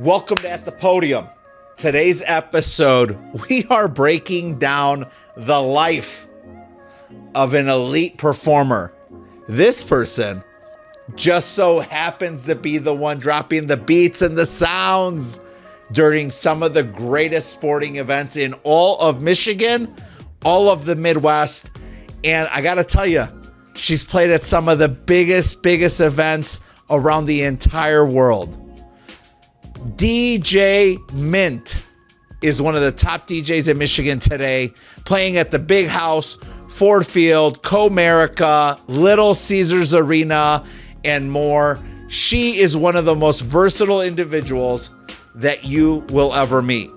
Welcome to At The Podium. Today's episode, we are breaking down the life of an elite performer. This person just so happens to be the one dropping the beats and the sounds during some of the greatest sporting events in all of Michigan, all of the Midwest. And I got to tell you, she's played at some of the biggest events around the entire world. DJ Myint is one of the top DJs in Michigan today, playing at the Big House, Ford Field, Comerica, Little Caesars Arena, and more. She is one of the most versatile individuals that you will ever meet.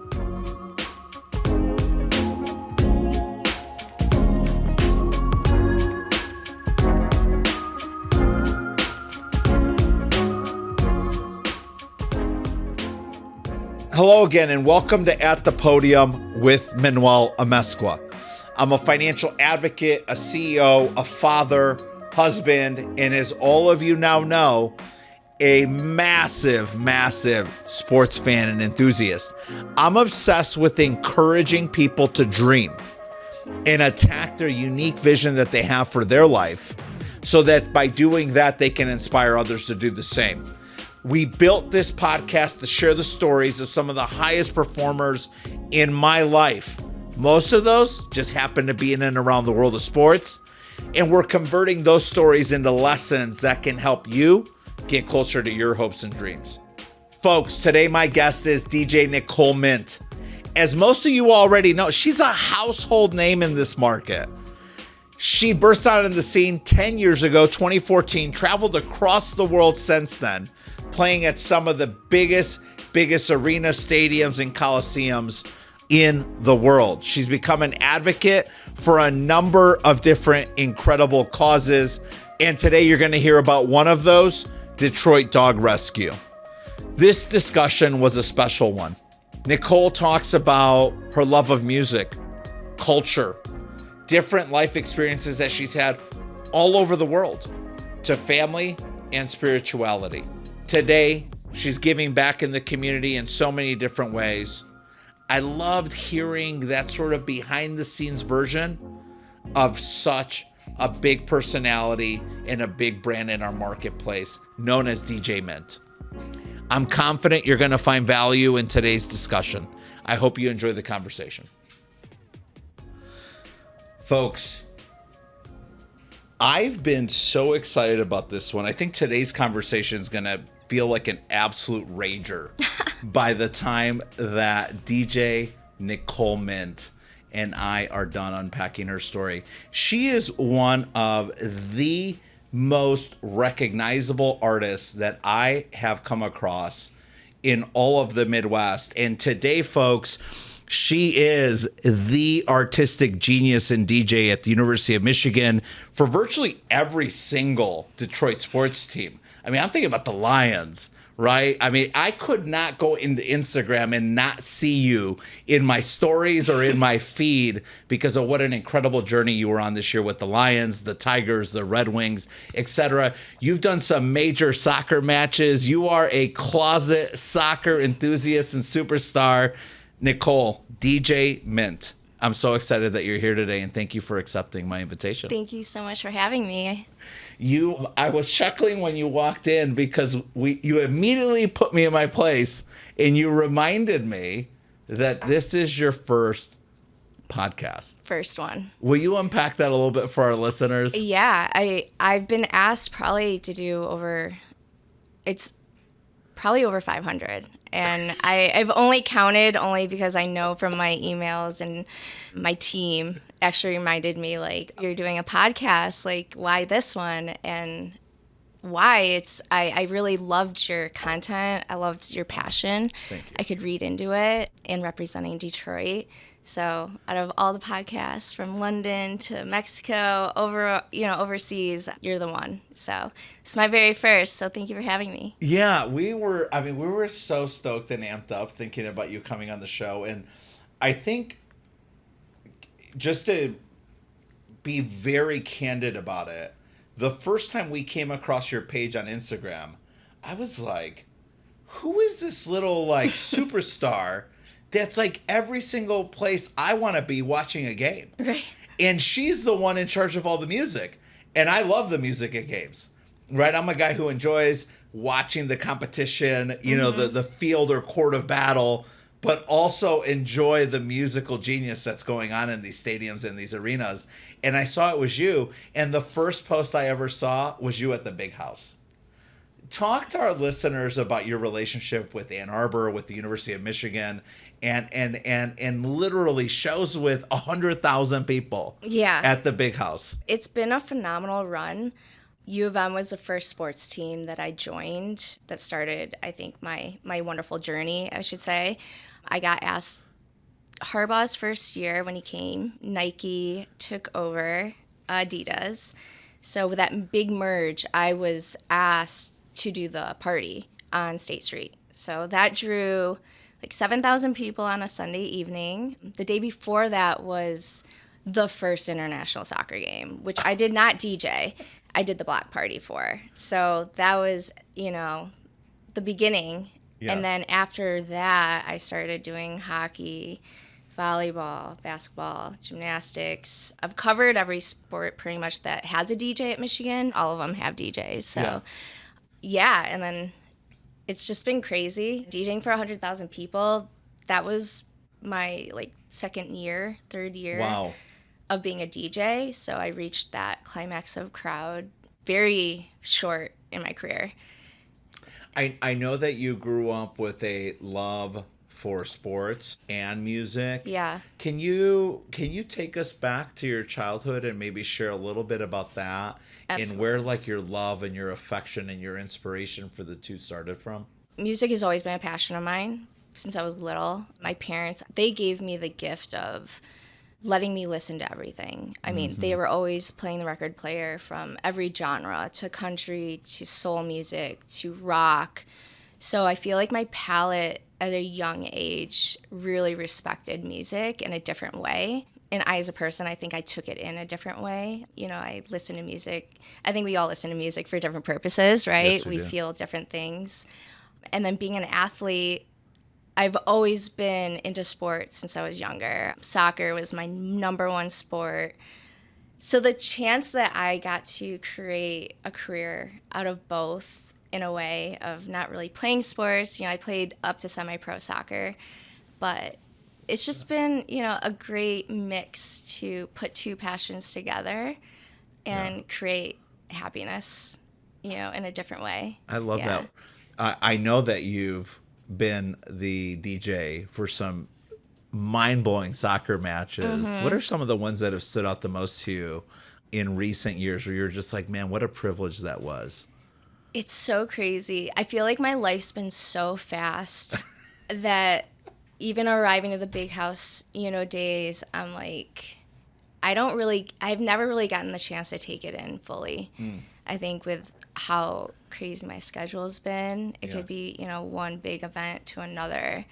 Hello again, and welcome to At The Podium with Manuel Amezcua. I'm a financial advocate, a CEO, a father, husband, and as all of you now know, a massive sports fan and enthusiast. I'm obsessed with encouraging people to dream and attack their unique vision that they have for their life so that by doing that, they can inspire others to do the same. We built this podcast to share the stories of some of the highest performers in my life. Most of those just happen to be in and around the world of sports. And we're converting those stories into lessons that can help you get closer to your hopes and dreams. Folks, today my guest is DJ Nicole Myint. As most of you already know, she's a household name in this market. She burst out in the scene 10 years ago, 2014, traveled across the world since then, playing at some of the biggest arena stadiums and coliseums in the world. She's become an advocate for a number of different incredible causes. And today you're going to hear about one of those, Detroit Dog Rescue. This discussion was a special one. Nicole talks about her love of music, culture, different life experiences that she's had all over the world, to family and spirituality. Today, she's giving back in the community in so many different ways. I loved hearing that sort of behind the scenes version of such a big personality and a big brand in our marketplace known as DJ Myint. I'm confident you're going to find value in today's discussion. I hope you enjoy the conversation. Folks, I've been so excited about this one. I think today's conversation is going to feel like an absolute rager by the time that DJ Nicole Myint and I are done unpacking her story. She is one of the most recognizable artists that I have come across in all of the Midwest. And today, folks, she is the artistic genius and DJ at the University of Michigan for virtually every single Detroit sports team. I mean, I'm thinking about the Lions, right? I mean, I could not go into Instagram and not see you in my stories or in my feed because of what an incredible journey you were on this year with the Lions, the Tigers, the Red Wings, etc. You've done some major soccer matches. You are a closet soccer enthusiast and superstar. Nicole, DJ Myint, I'm so excited that you're here today, and thank you for accepting my invitation. Thank you so much for having me. I was chuckling when you walked in because you immediately put me in my place, and you reminded me that this is your first podcast. First one. Will you unpack that a little bit for our listeners? Yeah, I've been asked probably to do over 500. And I've only counted only because I know from my emails and my team actually reminded me, like, you're doing a podcast, like, why this one? And why I really loved your content. I loved your passion. Thank you. I could read into it and representing Detroit. So out of all the podcasts from London to Mexico, overseas, you're the one. So it's my very first. So thank you for having me. Yeah, we were so stoked and amped up thinking about you coming on the show. And I think just to be very candid about it, the first time we came across your page on Instagram, I was like, who is is this little like superstar that's like every single place I want to be watching a game. Right. And she's the one in charge of all the music. And I love the music at games, right? I'm a guy who enjoys watching the competition, you know, the field or court of battle, but also enjoy the musical genius that's going on in these stadiums and these arenas. And I saw it was you. And the first post I ever saw was you at the Big House. Talk to our listeners about your relationship with Ann Arbor, with the University of Michigan, and literally shows with 100,000 people at the Big House. It's been a phenomenal run. U of M was the first sports team that I joined that started, I think, my wonderful journey, I should say. I got asked, Harbaugh's first year when he came, Nike took over Adidas. So with that big merge, I was asked to do the party on State Street. So that drew like 7,000 people on a Sunday evening. The day before that was the first international soccer game, which I did not DJ. I did the block party for. So that was, you know, the beginning. Yes. And then after that, I started doing hockey, volleyball, basketball, gymnastics. I've covered every sport pretty much that has a DJ at Michigan. All of them have DJs. So yeah, and then it's just been crazy. DJing for 100,000 people, that was my like third year of being a DJ. So I reached that climax of crowd very short in my career. I know that you grew up with a love for sports and music. Yeah. Can you take us back to your childhood and maybe share a little bit about that? Absolutely. And where like your love and your affection and your inspiration for the two started from? Music has always been a passion of mine since I was little. My parents, they gave me the gift of letting me listen to everything. I mean, they were always playing the record player from every genre, to country, to soul music, to rock. So I feel like my palette at a young age really respected music in a different way. And I, as a person, I think I took it in a different way. You know, I listen to music. I think we all listen to music for different purposes, right? Yes, we do. Feel different things. And then being an athlete, I've always been into sports since I was younger. Soccer was my number one sport. So the chance that I got to create a career out of both, in a way of not really playing sports, you know, I played up to semi-pro soccer, but it's just been, you know, a great mix to put two passions together and create happiness, you know, in a different way. I love that. I know that you've been the DJ for some mind-blowing soccer matches. What are some of the ones that have stood out the most to you in recent years where you're just like, man, what a privilege that was? It's so crazy. I feel like my life's been so fast that even arriving to the Big House, you know, days, I'm like, I've never really gotten the chance to take it in fully. I think with how crazy my schedule's been, it could be, you know, one big event to another.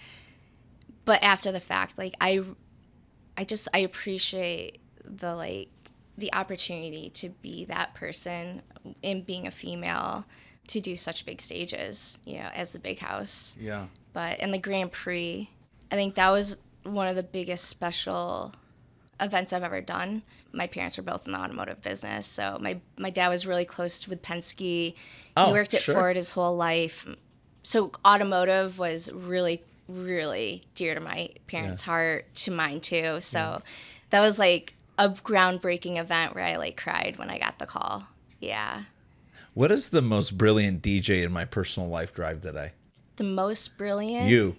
But after the fact, like, I appreciate the opportunity to be that person in being a female to do such big stages, you know, as the Big House. Yeah. But in the Grand Prix, I think that was one of the biggest special events I've ever done. My parents were both in the automotive business, so my dad was really close with Penske. He worked at Ford his whole life. So automotive was really, really dear to my parents' heart, to mine too. So that was like a groundbreaking event where I like cried when I got the call. Yeah. What is the most brilliant DJ in my personal life drive today? The most brilliant? You.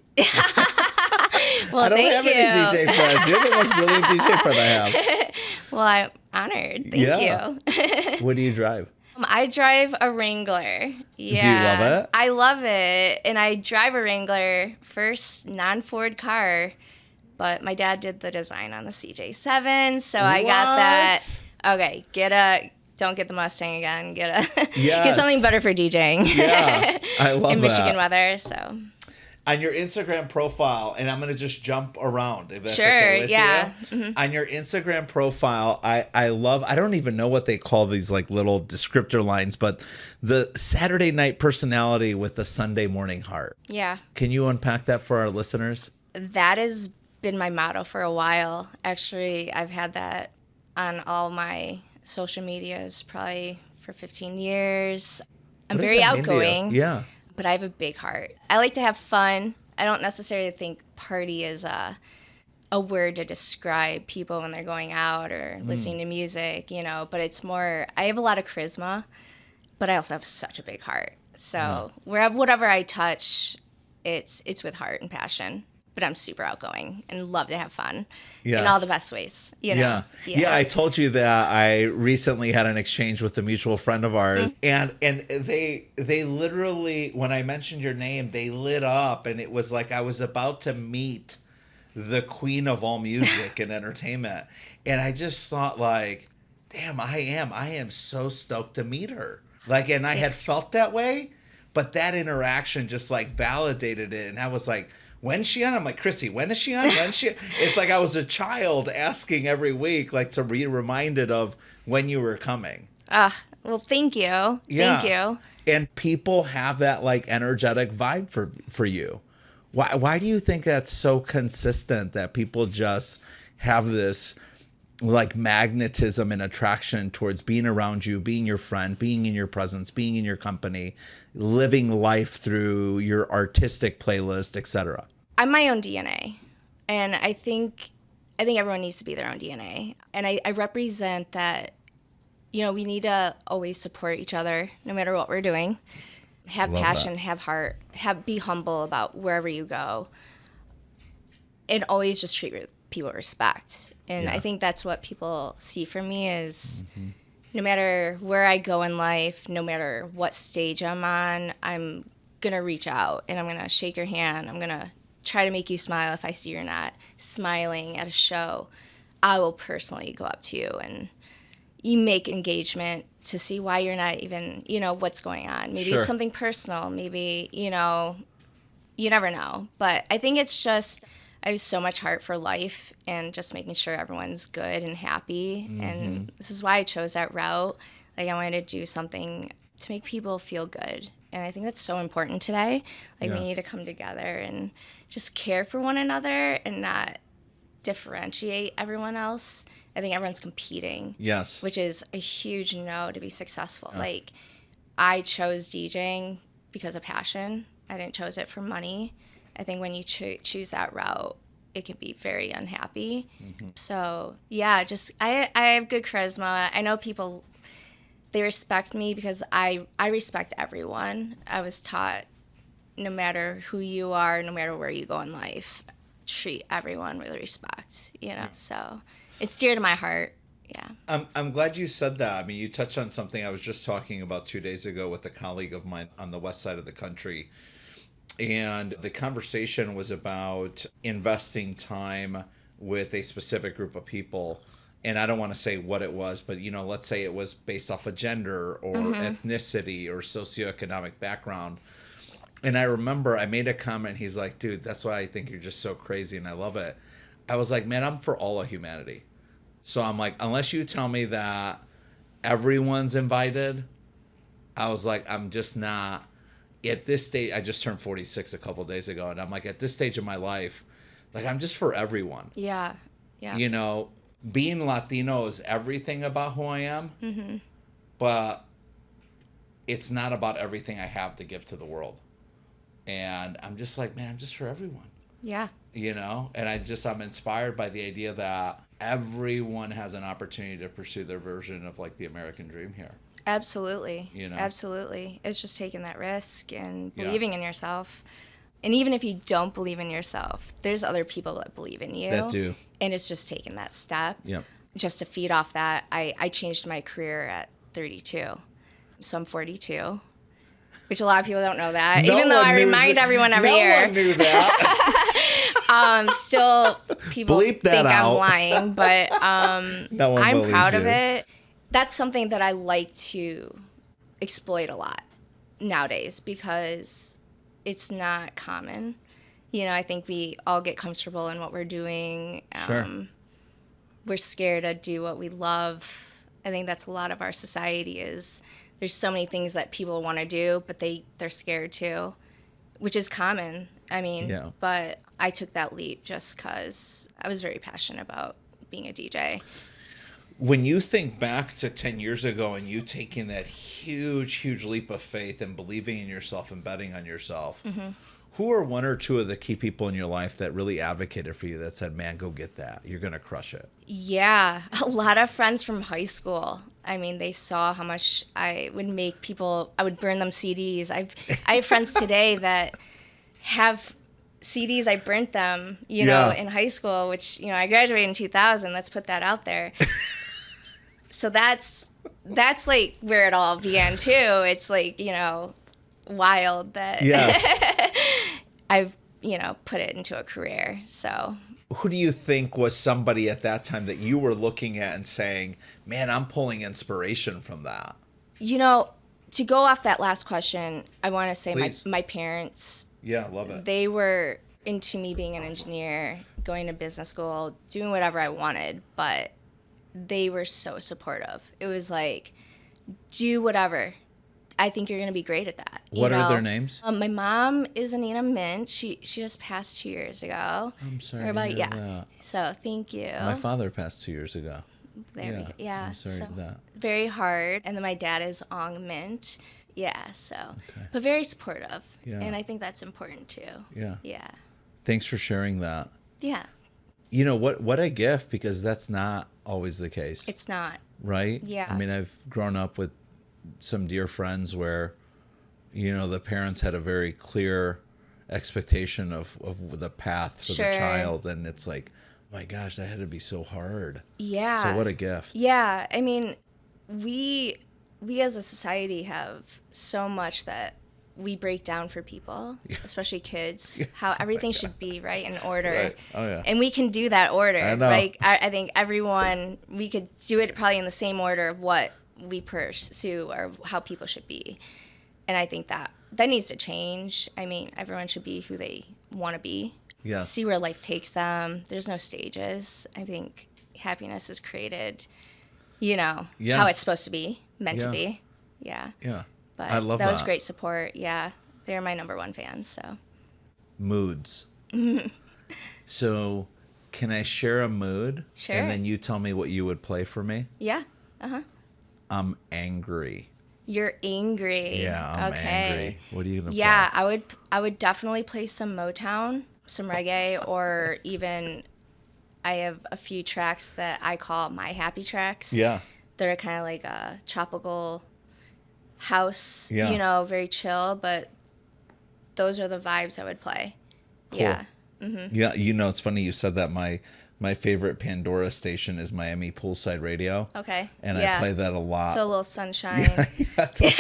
Well, I don't thank have you. any DJ friends. You're the most brilliant DJ friend I have. Well, I'm honored. Thank you. What do you drive? I drive a Wrangler. Yeah. Do you love it? I love it. And I drive a Wrangler, first non-Ford car, but my dad did the design on the CJ7, so I got that. Okay, don't get the Mustang again. Get something better for DJing. Yeah, I love in Michigan that. weather. So On your Instagram profile, and I'm going to just jump around if that's Sure, okay with yeah. you. Mm-hmm. On your Instagram profile, I love, I don't even know what they call these like little descriptor lines, but the Saturday night personality with the Sunday morning heart. Yeah. Can you unpack that for our listeners? That has been my motto for a while. Actually, I've had that on all my social medias probably for 15 years. I'm What does very that mean to you? outgoing. Yeah. But I have a big heart. I like to have fun. I don't necessarily think party is a word to describe people when they're going out or listening to music, but it's more, I have a lot of charisma, but I also have such a big heart. So whatever I touch, it's with heart and passion. But I'm super outgoing and love to have fun in all the best ways. Yeah. I told you that I recently had an exchange with a mutual friend of ours, and they literally, when I mentioned your name, they lit up, and it was like I was about to meet the queen of all music and entertainment, and I just thought like, damn, I am so stoked to meet her. Like, and I had felt that way, but that interaction just like validated it, and I was like, when's she on? I'm like, Chrissy, when is she on? It's like I was a child asking every week, like to be reminded of when you were coming. Well, thank you. Yeah. Thank you. And people have that like energetic vibe for you. Why do you think that's so consistent that people just have this like magnetism and attraction towards being around you, being your friend, being in your presence, being in your company, living life through your artistic playlist, etc.? I'm my own DNA, and I think everyone needs to be their own DNA, and I represent that. We need to always support each other, no matter what we're doing. Have passion, have heart, be humble about wherever you go, and always just treat people with respect. And I think that's what people see from me is no matter where I go in life, no matter what stage I'm on, I'm going to reach out and I'm going to shake your hand. I'm going to try to make you smile if I see you're not smiling at a show. I will personally go up to you and you make engagement to see why you're not even, what's going on. Maybe it's something personal. Maybe, you never know. But I think it's just, I have so much heart for life and just making sure everyone's good and happy. And this is why I chose that route. Like I wanted to do something to make people feel good. And I think that's so important today. Like we need to come together and just care for one another and not differentiate everyone else. I think everyone's competing. Yes. Which is a huge no to be successful. Like I chose DJing because of passion. I didn't chose it for money. I think when you choose that route, it can be very unhappy. So yeah, just I have good charisma. I know people, they respect me because I respect everyone. I was taught no matter who you are, no matter where you go in life, treat everyone with respect, So it's dear to my heart. Yeah. I'm glad you said that. I mean, you touched on something I was just talking about 2 days ago with a colleague of mine on the west side of the country. And the conversation was about investing time with a specific group of people. And I don't want to say what it was, but, let's say it was based off of gender or ethnicity or socioeconomic background. And I remember I made a comment. He's like, dude, that's why I think you're just so crazy and I love it. I was like, man, I'm for all of humanity. So I'm like, unless you tell me that everyone's invited, I was like, I'm just not. At this stage, I just turned 46 a couple of days ago. And I'm like, at this stage of my life, like, I'm just for everyone. Yeah. Yeah. Being Latino is everything about who I am. But it's not about everything I have to give to the world. And I'm just like, man, I'm just for everyone. Yeah. And I'm inspired by the idea that everyone has an opportunity to pursue their version of like the American dream here. Absolutely. Absolutely. It's just taking that risk and believing in yourself. And even if you don't believe in yourself, there's other people that believe in you. That do. And it's just taking that step. Yep. Just to feed off that, I changed my career at 32. So I'm 42. Which a lot of people don't know that, even though I remind everyone every year. No one knew that. Still, people Bleep that think out. I'm lying, but I'm proud of it. That's something that I like to exploit a lot nowadays because it's not common. I think we all get comfortable in what we're doing. Sure. We're scared to do what we love. I think that's a lot of our society is there's so many things that people want to do, but they're scared to, which is common. I mean, but I took that leap just because I was very passionate about being a DJ. When you think back to 10 years ago and you taking that huge leap of faith and believing in yourself and betting on yourself, who are one or two of the key people in your life that really advocated for you that said, man, go get that. You're going to crush it? Yeah, a lot of friends from high school. I mean, they saw how much I would make people, I would burn them CDs. I have friends today that have CDs, I burnt them, in high school, which, I graduated in 2000. Let's put that out there. So that's like where it all began too. It's like, wild that I've, put it into a career. So who do you think was somebody at that time that you were looking at and saying, man, I'm pulling inspiration from that? To go off that last question, I want to say my parents. Yeah, love it. They were into me being an engineer, going to business school, doing whatever I wanted, but they were so supportive. It was like, do whatever. I think you're going to be great at that. What are their names? My mom is Nicole Myint. She just passed 2 years ago. I'm sorry to hear that. So thank you. My father passed 2 years ago. There we go. Yeah. I'm sorry to that. Very hard. And then my dad is Ong Myint. Yeah, so. Okay. But very supportive. Yeah. And I think that's important too. Yeah. Yeah. Thanks for sharing that. Yeah. What a gift, because that's not always the case. It's not. Right? Yeah. I mean, I've grown up with some dear friends where, the parents had a very clear expectation of the path for the child. And it's like, oh my gosh, that had to be so hard. Yeah. So what a gift. Yeah. I mean, we as a society have so much that we break down for people, especially kids, how everything should be, right, in order. Right. Oh, yeah. And we can do that order. I know. Like, I think we could do it probably in the same order of what we pursue or how people should be. And I think that needs to change. I mean, everyone should be who they want to be. Yeah. See where life takes them. There's no stages. I think happiness is created, how it's supposed to be, meant to be. Yeah. Yeah. But I love that was great support. Yeah. They're my number one fans, so. Moods. So can I share a mood? Sure. And then you tell me what you would play for me? Yeah. Uh-huh. I'm angry. You're angry. Yeah, I'm angry. What are you going to play? Yeah, I would definitely play some Motown, some reggae, or even I have a few tracks that I call my happy tracks. Yeah. They're kind of like a tropical house, yeah. Very chill, but those are the vibes I would play. Cool. Yeah. Mm-hmm. Yeah, it's funny you said that. My favorite Pandora station is Miami Poolside Radio. Okay. And I play that a lot. So a little sunshine. Yeah, totally.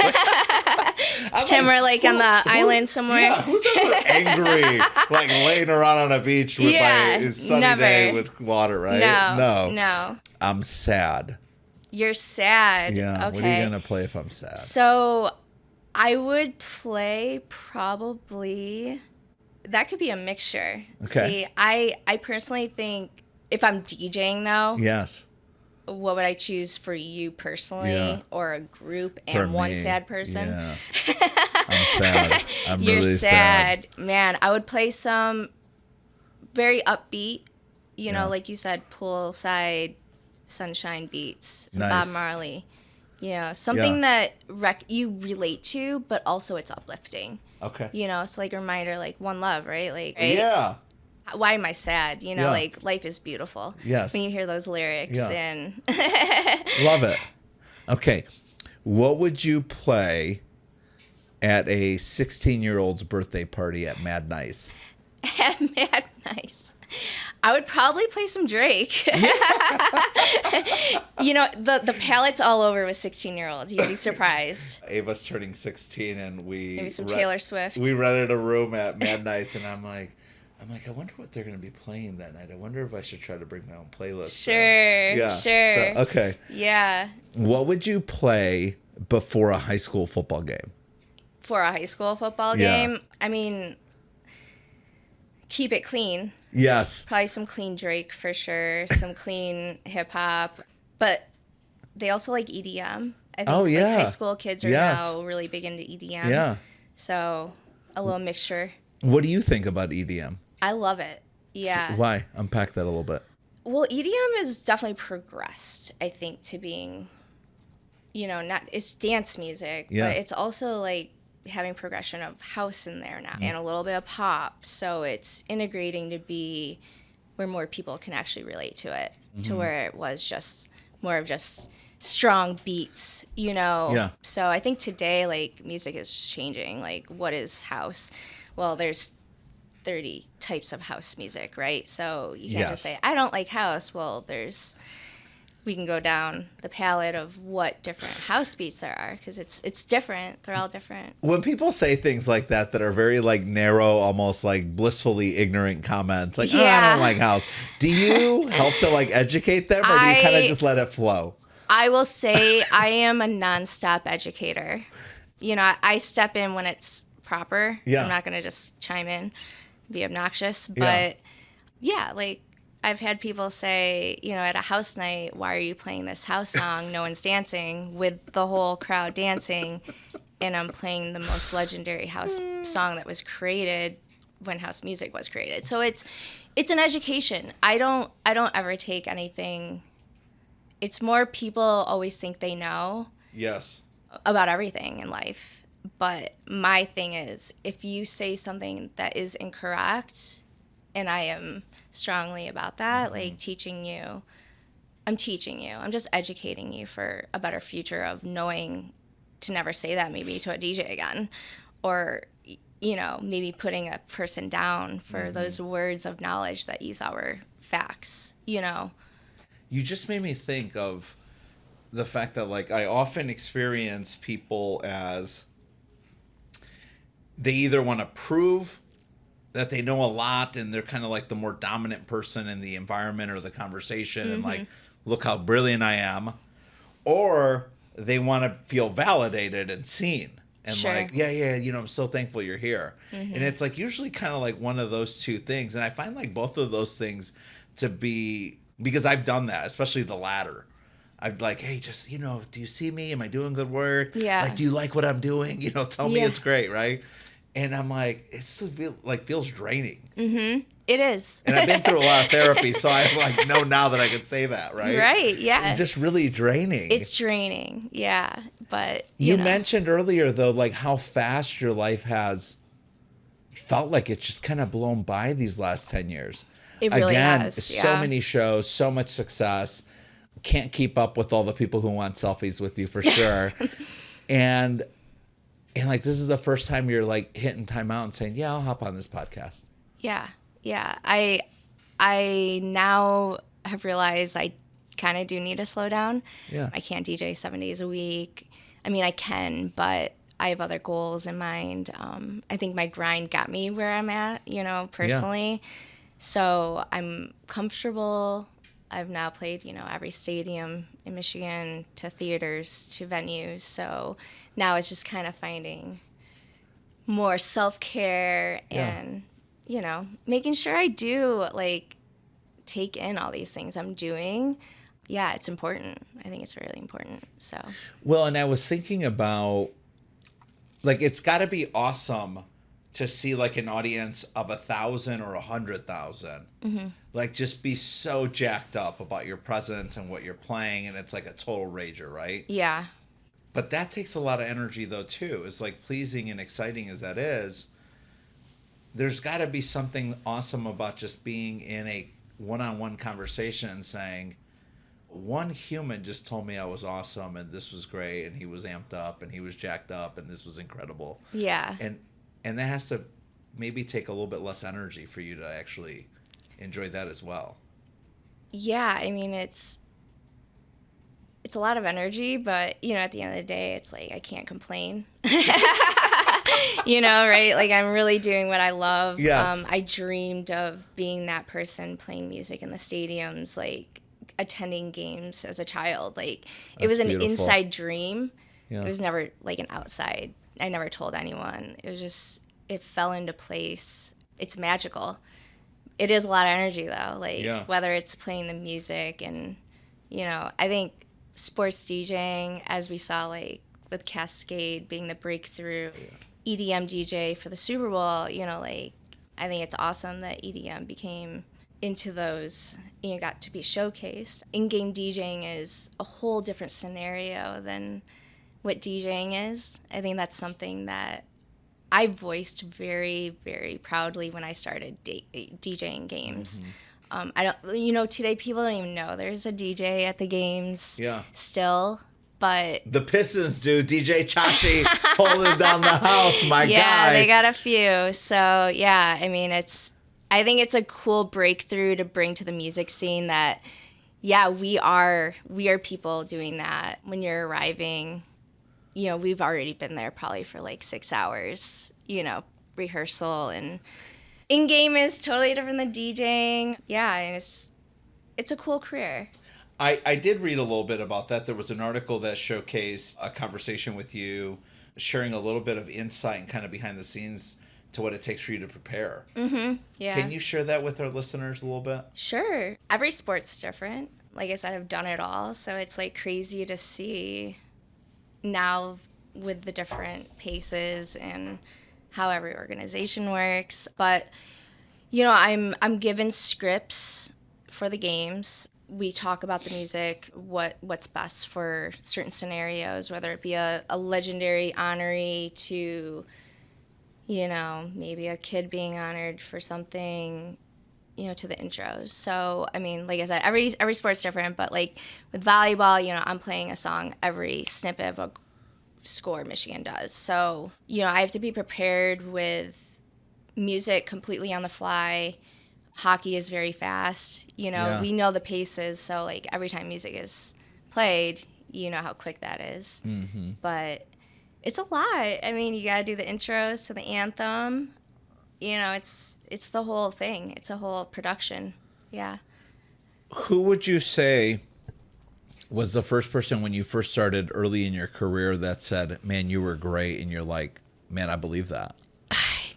Pretend we're like on the island somewhere. Yeah, who's ever angry, like laying around on a beach with a sunny day with water, right? No. I'm sad. You're sad. Yeah. Okay. What are you going to play if I'm sad? So I would play probably, that could be a mixture. Okay. See, I personally think if I'm DJing though. Yes. What would I choose for you personally or a group and one sad person? Yeah. I'm sad. I'm You're really sad. Man, I would play some very upbeat, like you said, poolside sunshine beats, some Bob Marley. Something that you relate to, but also it's uplifting. Okay. So like a reminder, like one love, right? Like, right? Yeah. Why am I sad? Like life is beautiful. Yes. When you hear those lyrics and love it. Okay. What would you play at a 16-year-old's birthday party at Mad Nice? At Mad Nice. I would probably play some Drake. The palette's all over with 16-year-olds. You'd be surprised. Ava's turning 16 and maybe some Taylor Swift. We rented a room at Mad Nice and I'm like, I wonder what they're going to be playing that night. I wonder if I should try to bring my own playlist. Sure. So, okay. Yeah. What would you play before a high school football game? For a high school football game? I mean, keep it clean. Yes. Probably some clean Drake for sure, some clean hip hop, but they also like EDM. I think like high school kids are now really big into EDM. Yeah. So a little mixture. What do you think about EDM? I love it. Yeah. So why? Unpack that a little bit. Well, EDM has definitely progressed, I think, to being, it's dance music, but it's also like having progression of house in there now and a little bit of pop. So it's integrating to be where more people can actually relate to it, to where it was just more of just strong beats, Yeah. So I think today, like, music is changing. Like, what is house? Well, there's 30 types of house music, right? So you can't just say, I don't like house. Well, we can go down the palette of what different house beats there are, because it's different. They're all different. When people say things like that are very like narrow, almost like blissfully ignorant comments, like, I don't like house. Do you help to like educate them, or do you kind of just let it flow? I will say I am a nonstop educator. I step in when it's proper. Yeah. I'm not going to just chime in, be obnoxious. But like, I've had people say, at a house night, why are you playing this house song? No one's dancing, with the whole crowd dancing. And I'm playing the most legendary house song that was created when house music was created. So it's an education. I don't ever take anything. It's more people always think they know about everything in life. But my thing is, if you say something that is incorrect, and I am strongly about that, like I'm teaching you. I'm just educating you for a better future of knowing to never say that maybe to a DJ again. Or, maybe putting a person down for those words of knowledge that you thought were facts, You just made me think of the fact that, like, I often experience people as they either want to prove that they know a lot and they're kind of like the more dominant person in the environment or the conversation and like, look how brilliant I am, or they want to feel validated and seen and like, I'm so thankful you're here. And it's like usually kind of like one of those two things. And I find like both of those things to be, because I've done that, especially the latter. I'd like, hey, just, do you see me? Am I doing good work? Yeah. Like, do you like what I'm doing? Tell me it's great, right? And I'm like, feels draining. It is. And I've been through a lot of therapy, so I like know now that I can say that, right? Right, yeah. It's just really draining. It's draining, yeah. But you mentioned earlier, though, like how fast your life has felt like it's just kind of blown by these last 10 years. It really has, so many shows, so much success. Can't keep up with all the people who want selfies with you for sure. and like, this is the first time you're like hitting time out and saying, I'll hop on this podcast. Yeah. I now have realized I kind of do need to slow down. Yeah. I can't DJ 7 days a week. I mean, I can, but I have other goals in mind. I think my grind got me where I'm at, personally. Yeah. So I'm comfortable. I've now played, every stadium in Michigan, to theaters, to venues. So now it's just kind of finding more self-care and, making sure I do, like, take in all these things I'm doing. Yeah, it's important. I think it's really important. So. Well, and I was thinking about, like, it's got to be awesome to see like an audience of 1,000 or 100,000, like just be so jacked up about your presence and what you're playing, and it's like a total rager, right? Yeah. But that takes a lot of energy though too. It's like pleasing and exciting as that is. There's got to be something awesome about just being in a one-on-one conversation and saying, one human just told me I was awesome and this was great and he was amped up and he was jacked up and this was incredible. Yeah. And that has to maybe take a little bit less energy for you to actually enjoy that as well. Yeah, I mean, it's a lot of energy, but, at the end of the day, it's like I can't complain. Right? Like, I'm really doing what I love. Yes. I dreamed of being that person playing music in the stadiums, like attending games as a child. Like, it was an inside dream. Yeah. It was never like an outside. I never told anyone. It was just, it fell into place it's magical. It is a lot of energy though, like Yeah. whether it's playing the music and, I think sports DJing, as we saw like with Cascade being the breakthrough EDM DJ for the Super Bowl, like I think it's awesome that EDM became into those, got to be showcased. In-game DJing is a whole different scenario than what DJing is. I think that's something that I voiced very, very proudly when I started DJing games. I don't, today people don't even know there's a DJ at the games still, but the Pistons do. DJ Chachi holding down the house, my guy. Yeah, they got a few. So yeah, I mean, I think it's a cool breakthrough to bring to the music scene that, yeah, we are people doing that. When you're arriving, we've already been there probably for like 6 hours, rehearsal, and in-game is totally different than DJing. Yeah, and it's a cool career. I did read a little bit about that. There was an article that showcased a conversation with you, sharing a little bit of insight and kind of behind the scenes to what it takes for you to prepare. Yeah. Can you share that with our listeners a little bit? Sure. Every sport's different. Like I said, I've done it all, so it's like crazy to see now with the different paces and how every organization works. But I'm given scripts for the games. We talk about the music, what's best for certain scenarios, whether it be a legendary honoree to, maybe a kid being honored for something, to the intros. So, I mean, like I said, every sport's different, but like with volleyball, I'm playing a song every snippet of a score Michigan does. So, I have to be prepared with music completely on the fly. Hockey is very fast. We know the paces, so like every time music is played, you know how quick that is. But it's a lot. I mean, you got to do the intros to the anthem. It's the whole thing. It's a whole production. Yeah. Who would you say was the first person when you first started early in your career that said, man, you were great, and you're like, man, I believe that?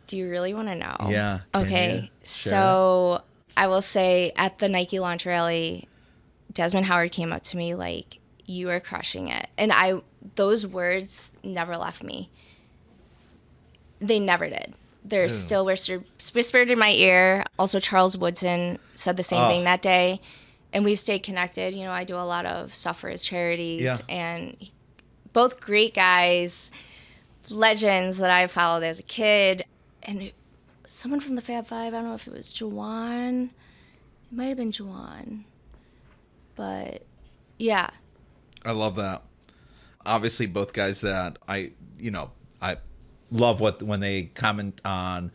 Do you really want to know? Yeah. Okay. So I will say at the Nike launch rally, Desmond Howard came up to me like, you are crushing it. And those words never left me. They never did. They're still whispered in my ear. Also, Charles Woodson said the same thing that day. And we've stayed connected. I do a lot of stuff for his charities. And both great guys, legends that I followed as a kid. And someone from the Fab Five, I don't know if it was Juwan. It might have been Juwan. But, yeah. I love that. Obviously, both guys that I love when they comment on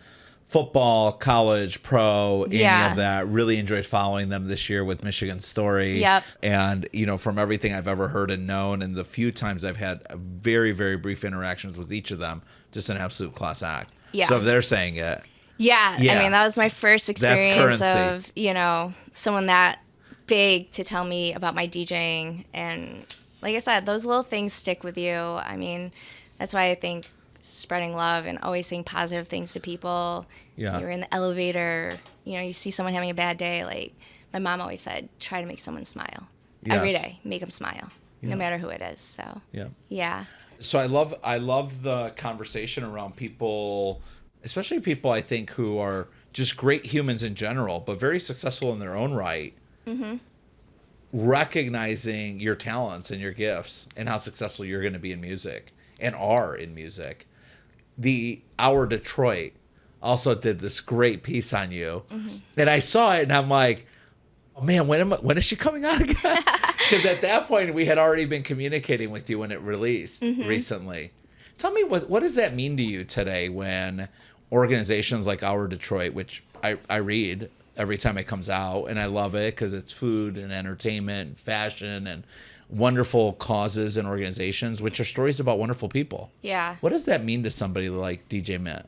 football, college, pro, any of that. Really enjoyed following them this year with Michigan's story. Yep. And, from everything I've ever heard and known, and the few times I've had very, very brief interactions with each of them, just an absolute class act. Yeah. So if they're saying it. Yeah. I mean, that was my first experience of, someone that big to tell me about my DJing. And like I said, those little things stick with you. I mean, that's why I think spreading love and always saying positive things to people. Yeah. You're in the elevator, you see someone having a bad day. Like my mom always said, try to make someone smile. Yes. Every day, make them smile, no matter who it is. So, yeah. So I love the conversation around people, especially people I think who are just great humans in general, but very successful in their own right. Recognizing your talents and your gifts and how successful you're going to be in music and are in music. The Our Detroit also did this great piece on you, and I saw it and I'm like, oh man, when is she coming out again? Because at that point we had already been communicating with you when it released recently. Tell me what does that mean to you today when organizations like Our Detroit, which I read every time it comes out, and I love it because it's food and entertainment and fashion and wonderful causes and organizations, which are stories about wonderful people. Yeah. What does that mean to somebody like DJ Myint?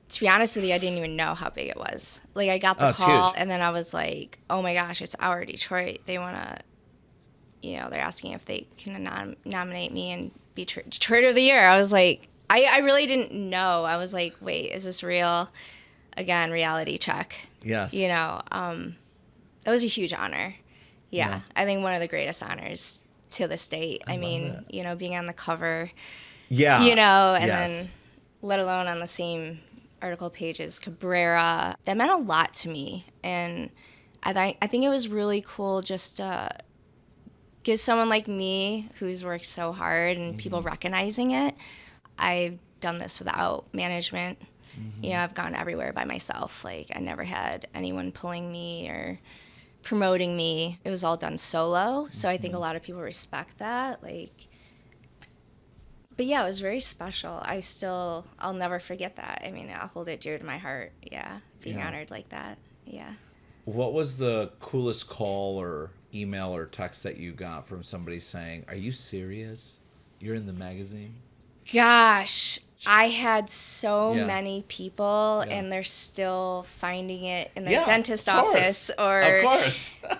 To be honest with you, I didn't even know how big it was. Like, I got the call, and then I was like, oh my gosh, it's Our Detroit. They want to, they're asking if they can nominate me and be Detroit of the Year. I was like, I really didn't know. I was like, wait, is this real? again, reality check. Yes. You know, that was a huge honor. Yeah. I think one of the greatest honors to this date. I mean, you know, being on the cover, you know, and then let alone on the same article pages, Cabrera, that meant a lot to me. And I think it was really cool just to give someone like me who's worked so hard and people recognizing it. I've done this without management. You know, I've gone everywhere by myself. Like, I never had anyone pulling me or promoting me. It was all done solo. So I think a lot of people respect that. Like, but yeah, it was very special. I'll never forget that. I mean, I'll hold it dear to my heart. Yeah, being honored like that. Yeah. What was the coolest call or email or text that you got from somebody saying, "Are you serious? You're in the magazine?" Gosh, I had so many people, and they're still finding it in their dentist office or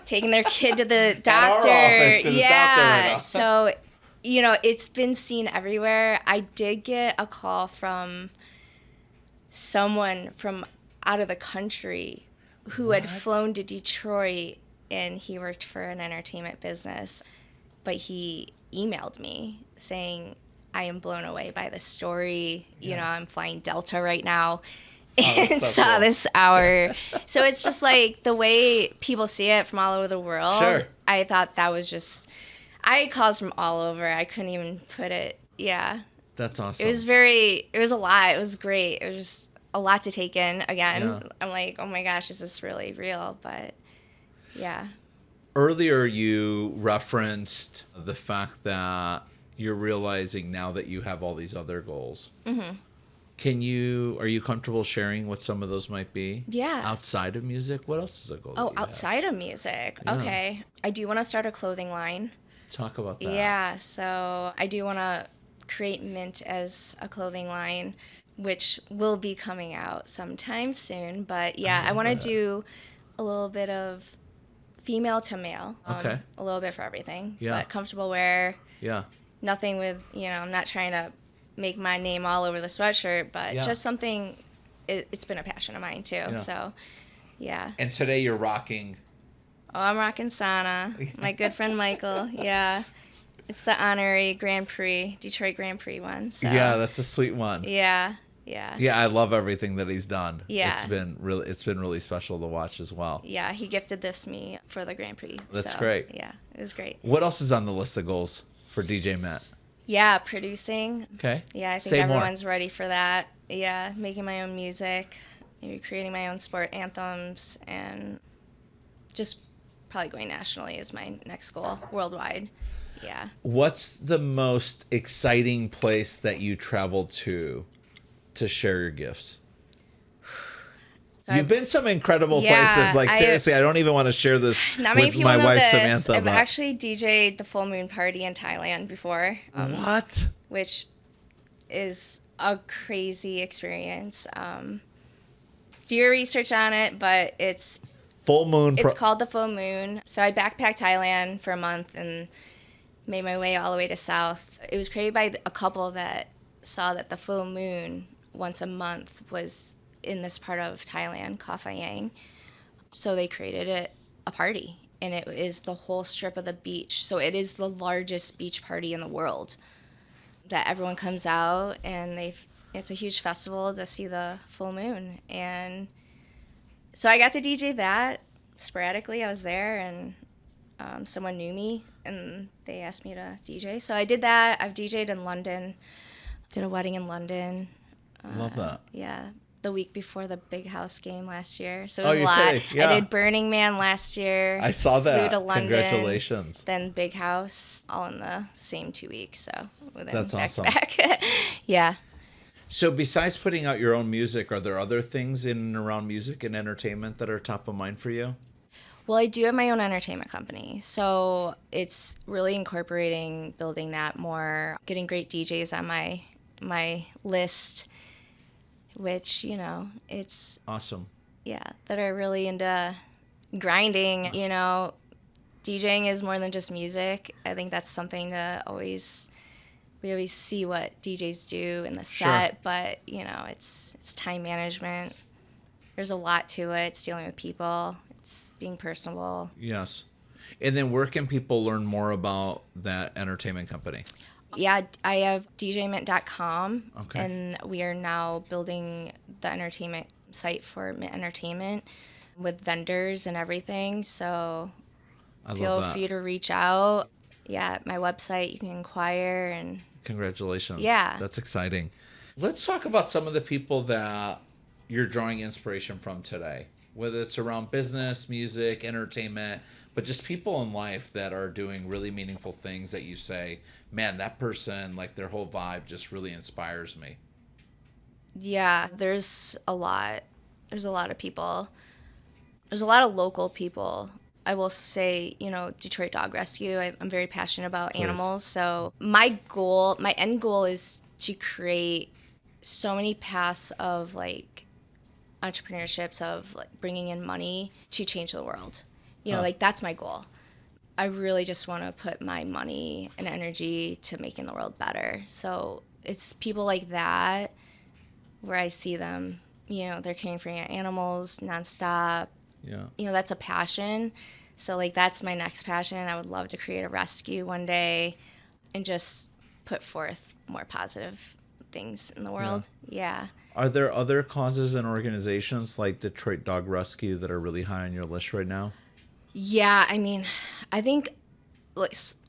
taking their kid to the doctor. At our office, 'cause it's out there right now. So, you know, it's been seen everywhere. I did get a call from someone from out of the country who had flown to Detroit, and he worked for an entertainment business, but he emailed me saying, "I am blown away by the story. You know, I'm flying Delta right now and saw this hour." So it's just like the way people see it from all over the world. Sure. I thought that was just, I had calls from all over. I couldn't even put it. Yeah. That's awesome. It was a lot. It was great. It was just a lot to take in. Again, I'm like, oh my gosh, is this really real? But yeah. Earlier, you referenced the fact that you're realizing now that you have all these other goals. Are you comfortable sharing what some of those might be? Yeah. Outside of music, what else is a goal? Oh, outside of music. Yeah. Okay. I do want to start a clothing line. Talk about that. Yeah. So I do want to create Myint as a clothing line, which will be coming out sometime soon. But yeah, I want to do a little bit of female to male. A little bit for everything. Yeah. But comfortable wear. Yeah. Nothing with, you know, I'm not trying to make my name all over the sweatshirt, but just something, it's been a passion of mine too. Yeah. So, yeah. And today you're rocking. Oh, I'm rocking Sana. My good friend Michael. Yeah. It's the honorary Grand Prix, Detroit Grand Prix one. So. Yeah, that's a sweet one. Yeah. Yeah. Yeah, I love everything that he's done. Yeah. It's been really special to watch as well. Yeah, he gifted this me for the Grand Prix. That's great. Yeah, it was great. What else is on the list of goals for DJ Myint? Yeah, producing. Okay. Yeah, I think everyone's ready for that. Yeah, making my own music, maybe creating my own sport anthems, and just probably going nationally is my next goal, worldwide. Yeah. What's the most exciting place that you traveled to share your gifts? So you've been some incredible places. Like, seriously, I don't even want to share this with my wife, Samantha. I've actually DJ'd the full moon party in Thailand before. What? Which is a crazy experience. Do your research on it, but it's full moon. It's called the full moon. So I backpacked Thailand for a month and made my way all the way to South. It was created by a couple that saw that the full moon once a month was in this part of Thailand, Koh Phangan. So they created it a party, and it is the whole strip of the beach. So it is the largest beach party in the world that everyone comes out, and it's a huge festival to see the full moon. And so I got to DJ that sporadically. I was there, and someone knew me, and they asked me to DJ. So I did that. I've DJ'd in London, did a wedding in London. Love that. Yeah. The week before the Big House game last year. So it was a lot. Yeah. I did Burning Man last year. I saw that. Flew to London. Congratulations. Then Big House, all in the same 2 weeks. So that's awesome. Back. Yeah. So besides putting out your own music, are there other things in and around music and entertainment that are top of mind for you? Well, I do have my own entertainment company. So it's really incorporating, building that more, getting great DJs on my list, which, you know, it's awesome. Yeah, that are really into grinding. You know, DJing is more than just music. I think that's something to we always see what DJs do in the set, but, you know, it's time management, There's a lot to it. It's dealing with people. It's being personable. Yes. And then where can people learn more about that entertainment company? Yeah, I have djmyint.com. Okay. And we are now building the entertainment site for Myint Entertainment with vendors and everything. So feel free to reach out. Yeah, at my website, you can inquire. And congratulations. Yeah. That's exciting. Let's talk about some of the people that you're drawing inspiration from today, whether it's around business, music, entertainment, but just people in life that are doing really meaningful things that you say, man, that person, like their whole vibe just really inspires me. Yeah, there's a lot. There's a lot of people. There's a lot of local people. I will say, Detroit Dog Rescue, I'm very passionate about animals. So my end goal is to create so many paths of like entrepreneurships, of like bringing in money to change the world. Like that's my goal. I really just want to put my money and energy to making the world better. So it's people like that where I see them, they're caring for animals nonstop. Yeah. That's a passion. So like that's my next passion. I would love to create a rescue one day and just put forth more positive things in the world. Yeah. Are there other causes and organizations like Detroit Dog Rescue that are really high on your list right now? Yeah, I mean, I think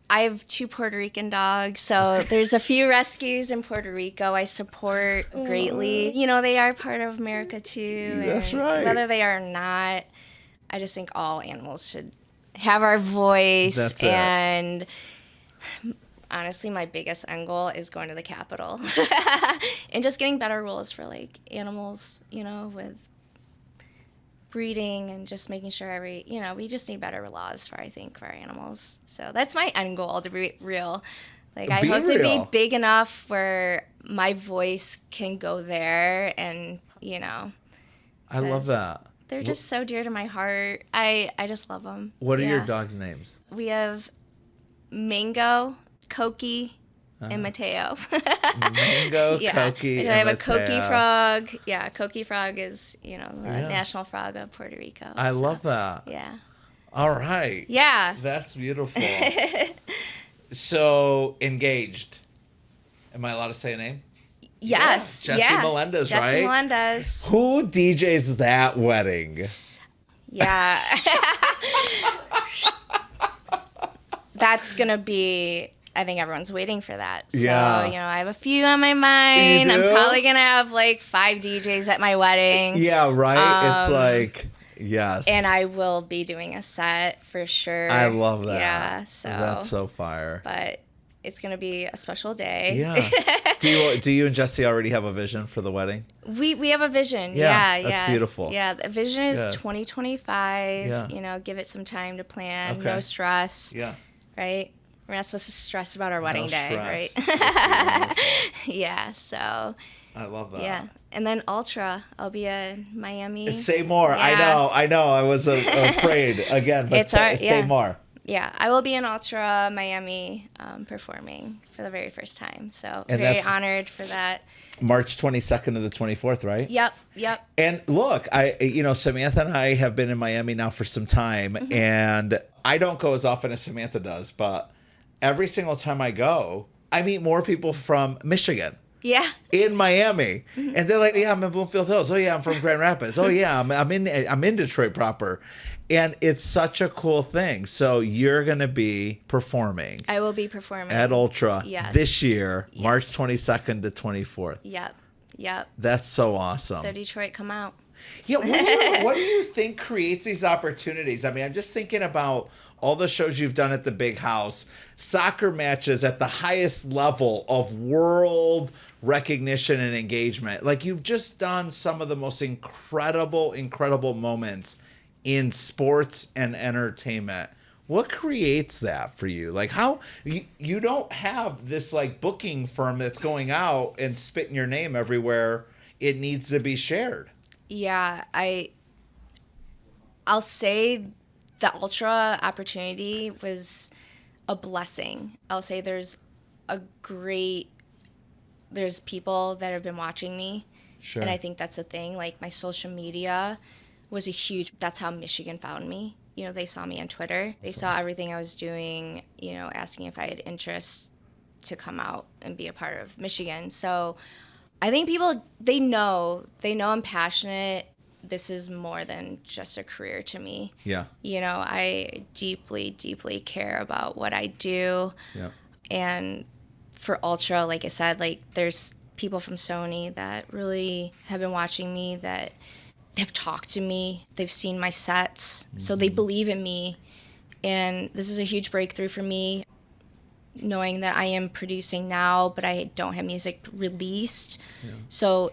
I have 2 Puerto Rican dogs, so there's a few rescues in Puerto Rico I support greatly. They are part of America too. That's right. Whether they are or not, I just think all animals should have our voice. That's and honestly, my biggest end goal is going to the Capitol and just getting better rules for like animals, with breeding and just making sure we just need better laws for our animals. So that's my end goal, to be real. Like I hope to be big enough where my voice can go there and, I love that. They're just so dear to my heart. I just love them. What are your dogs' names? We have Mango, Cokie, and Mateo. Mango, Cokie, and I have Mateo. a Cokie frog. Yeah, Cokie frog is, the national frog of Puerto Rico. I love that. Yeah. All right. Yeah. That's beautiful. So, engaged. Am I allowed to say a name? Yes. Yeah. Jesse Melendez, right? Jesse Melendez. Who DJs that wedding? Yeah. That's going to be... I think everyone's waiting for that. So, I have a few on my mind. I'm probably going to have like 5 DJs at my wedding. Yeah, right? It's like, yes. And I will be doing a set for sure. I love that. Yeah, so. That's so fire. But it's going to be a special day. Yeah. Do you and Jesse already have a vision for the wedding? We have a vision. Yeah, that's beautiful. Yeah, the vision is 2025. Yeah. Give it some time to plan. Okay. No stress. Yeah. Right? We're not supposed to stress about our wedding day, right? Yeah, so. I love that. Yeah. And then Ultra, I'll be in Miami. Say more. Yeah. I know. I was afraid again, but say more. Yeah, I will be in Ultra, Miami, performing for the very first time. So very honored for that. March 22nd to the 24th, right? Yep. And look, Samantha and I have been in Miami now for some time, and I don't go as often as Samantha does, but every single time I go, I meet more people from Michigan. Yeah. In Miami. And they're like, yeah, I'm in Bloomfield Hills. Oh, yeah, I'm from Grand Rapids. Oh, yeah, I'm in Detroit proper. And it's such a cool thing. So you're going to be performing. I will be performing. At Ultra this year, March 22nd to 24th. Yep. That's so awesome. So Detroit, come out. Yeah, what do you think creates these opportunities? I mean, I'm just thinking about all the shows you've done at the Big House, soccer matches at the highest level of world recognition and engagement. Like, you've just done some of the most incredible moments in sports and entertainment. What creates that for you? Like, how you don't have this like booking firm that's going out and spitting your name everywhere it needs to be shared. Yeah, I'll say the Ultra opportunity was a blessing. I'll say there's people that have been watching me, Sure. And I think that's the thing. Like, my social media was that's how Michigan found me. You know, they saw me on Twitter. They saw everything I was doing, you know, asking if I had interest to come out and be a part of Michigan. So I think people, they know I'm passionate. This is more than just a career to me. Yeah. You know, I deeply, deeply care about what I do. Yeah. And for Ultra, like I said, like, there's people from Sony that really have been watching me, that have talked to me. They've seen my sets. So they believe in me. And this is a huge breakthrough for me, knowing that I am producing now, but I don't have music released. Yeah. So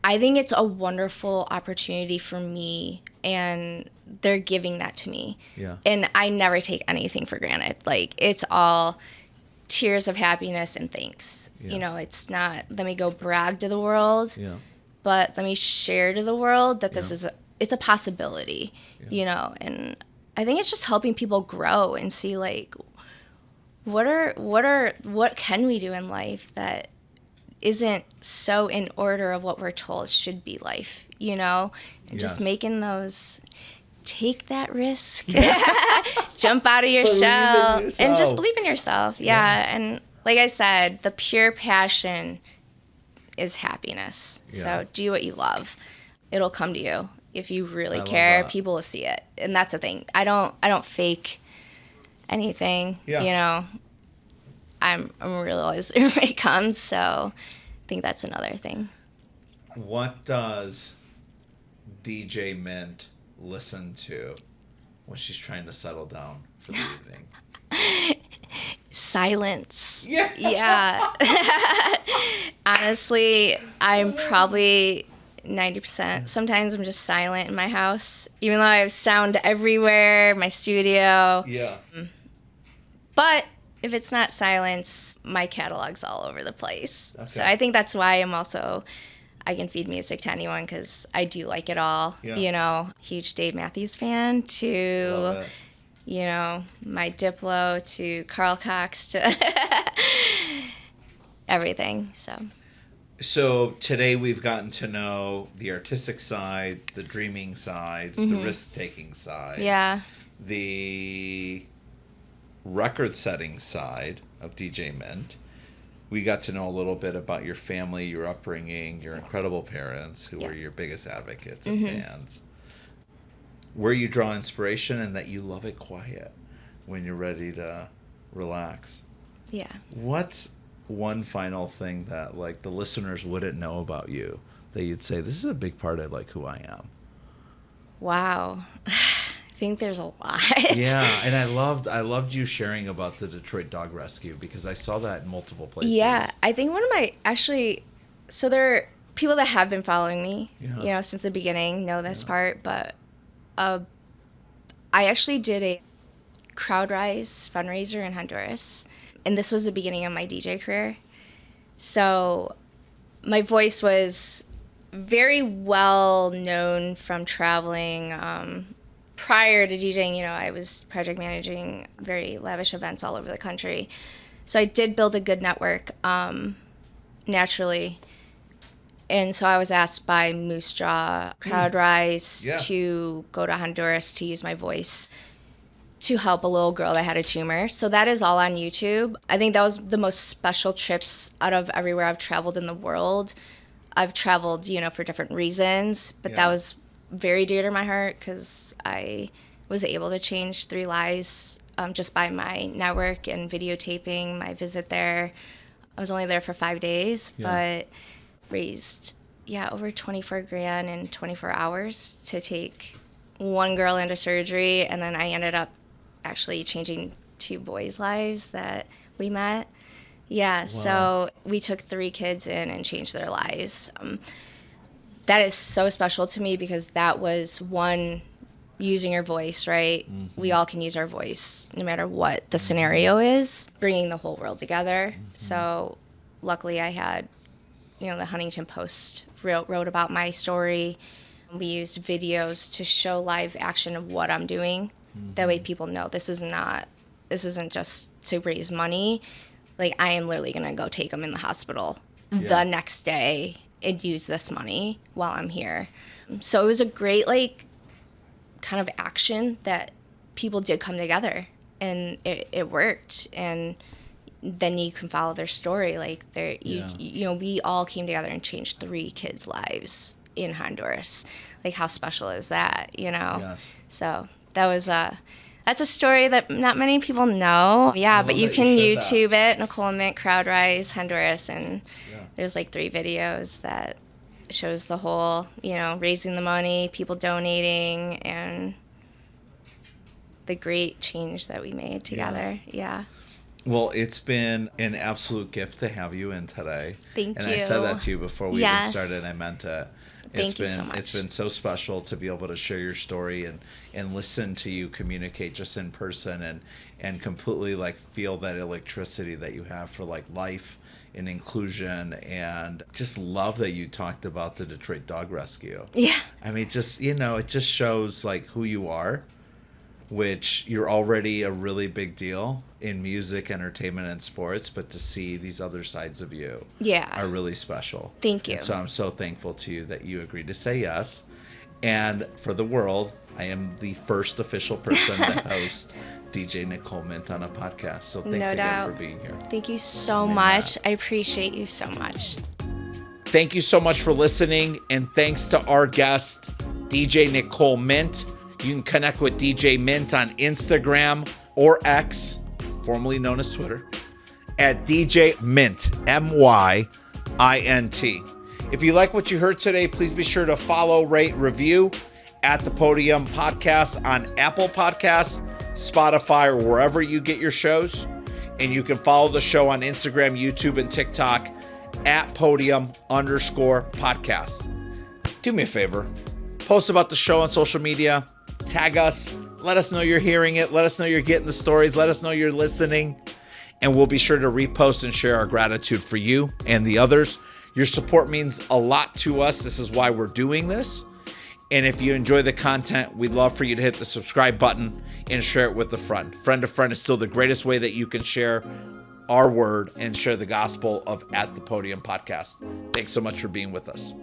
I think it's a wonderful opportunity for me, and they're giving that to me. Yeah. And I never take anything for granted. Like, it's all tears of happiness and thanks. Yeah. You know, it's not, let me go brag to the world, yeah. but let me share to the world that this it's a possibility, you know. And I think it's just helping people grow and see, like, what can we do in life that isn't so in order of what we're told should be life, you know? And just making those, take that risk, jump out of your shell, and just believe in yourself. Yeah. And like I said, the pure passion is happiness. Yeah. So do what you love. It'll come to you. If you really care, people will see it. And that's the thing. I don't fake anything. You know. I'm realized when it comes, so I think that's another thing. What does DJ Myint listen to when she's trying to settle down for the evening? Silence. Yeah. Yeah. Honestly, I'm probably 90%. Sometimes I'm just silent in my house, even though I have sound everywhere, my studio. Yeah. But if it's not silence, my catalog's all over the place. Okay. So I think that's why I can feed music to anyone, because I do like it all. Yeah. You know, huge Dave Matthews fan to, you know, my Diplo to Carl Cox to everything. So today we've gotten to know the artistic side, the dreaming side, the risk-taking side, the record-setting side of DJ Myint. We got to know a little bit about your family, your upbringing, your incredible parents, who were your biggest advocates and fans. Where you draw inspiration, and that you love it quiet when you're ready to relax. Yeah. What's one final thing that, like, the listeners wouldn't know about you that you'd say, this is a big part of, like, who I am? Wow. I think there's a lot. Yeah, and I loved you sharing about the Detroit Dog Rescue, because I saw that in multiple places. Yeah, I think one of my, so there are people that have been following me, you know, since the beginning, know this part, but I actually did a CrowdRise fundraiser in Honduras, and this was the beginning of my DJ career. So my voice was very well known from traveling. Prior to DJing, you know, I was project managing very lavish events all over the country. So I did build a good network, naturally. And so I was asked by Moose Jaw, CrowdRise, to go to Honduras to use my voice to help a little girl that had a tumor. So that is all on YouTube. I think that was the most special trips out of everywhere I've traveled in the world. I've traveled, you know, for different reasons, but that was very dear to my heart, because I was able to change 3 lives just by my network and videotaping my visit there. I was only there for 5 days, but raised over 24 grand in 24 hours to take one girl into surgery, and then I ended up actually changing 2 boys' lives that we met. Yeah, wow. So we took 3 kids in and changed their lives. That is so special to me, because that was one, using your voice, right? We all can use our voice no matter what the scenario is, bringing the whole world together. So luckily I had, you know, the Huntington Post wrote about my story. We used videos to show live action of what I'm doing. That way people know this isn't just to raise money. Like, I am literally going to go take them in the hospital the next day and use this money while I'm here. So it was a great, like, kind of action that people did come together, and it worked. And then you can follow their story. Like, you know, we all came together and changed 3 kids' lives in Honduras. Like, how special is that, you know? Yes. So that was that's a story that not many people know. Yeah, but you can YouTube it, Nicole Myint, Crowd Rise, Honduras, and there's like 3 videos that shows the whole, you know, raising the money, people donating, and the great change that we made together. Yeah. Well, it's been an absolute gift to have you in today. Thank you. And I said that to you before we even started, and I meant it. Thank you so much. It's been so special to be able to share your story and listen to you communicate just in person and completely like feel that electricity that you have for like life and inclusion, and just love that you talked about the Detroit Dog Rescue. Yeah. I mean, just, you know, it just shows like who you are, which you're already a really big deal in music, entertainment, and sports, but to see these other sides of you are really special. Thank you. And so I'm so thankful to you that you agreed to say yes. And for the world, I am the first official person to host DJ Nicole Myint on a podcast. So thanks again for being here. Thank you so much. I appreciate you so much. Thank you so much for listening. And thanks to our guest, DJ Nicole Myint. You can connect with DJ Myint on Instagram or X, formerly known as Twitter, at DJ Myint, Myint. If you like what you heard today, please be sure to follow, rate, review At The Podium podcast on Apple Podcasts, Spotify, or wherever you get your shows. And you can follow the show on Instagram, YouTube, and TikTok at @podium_podcast. Do me a favor. Post about the show on social media. Tag us. Let us know you're hearing it. Let us know you're getting the stories. Let us know you're listening. And we'll be sure to repost and share our gratitude for you and the others. Your support means a lot to us. This is why we're doing this. And if you enjoy the content, we'd love for you to hit the subscribe button and share it with a friend. Friend to friend is still the greatest way that you can share our word and share the gospel of At The Podium podcast. Thanks so much for being with us.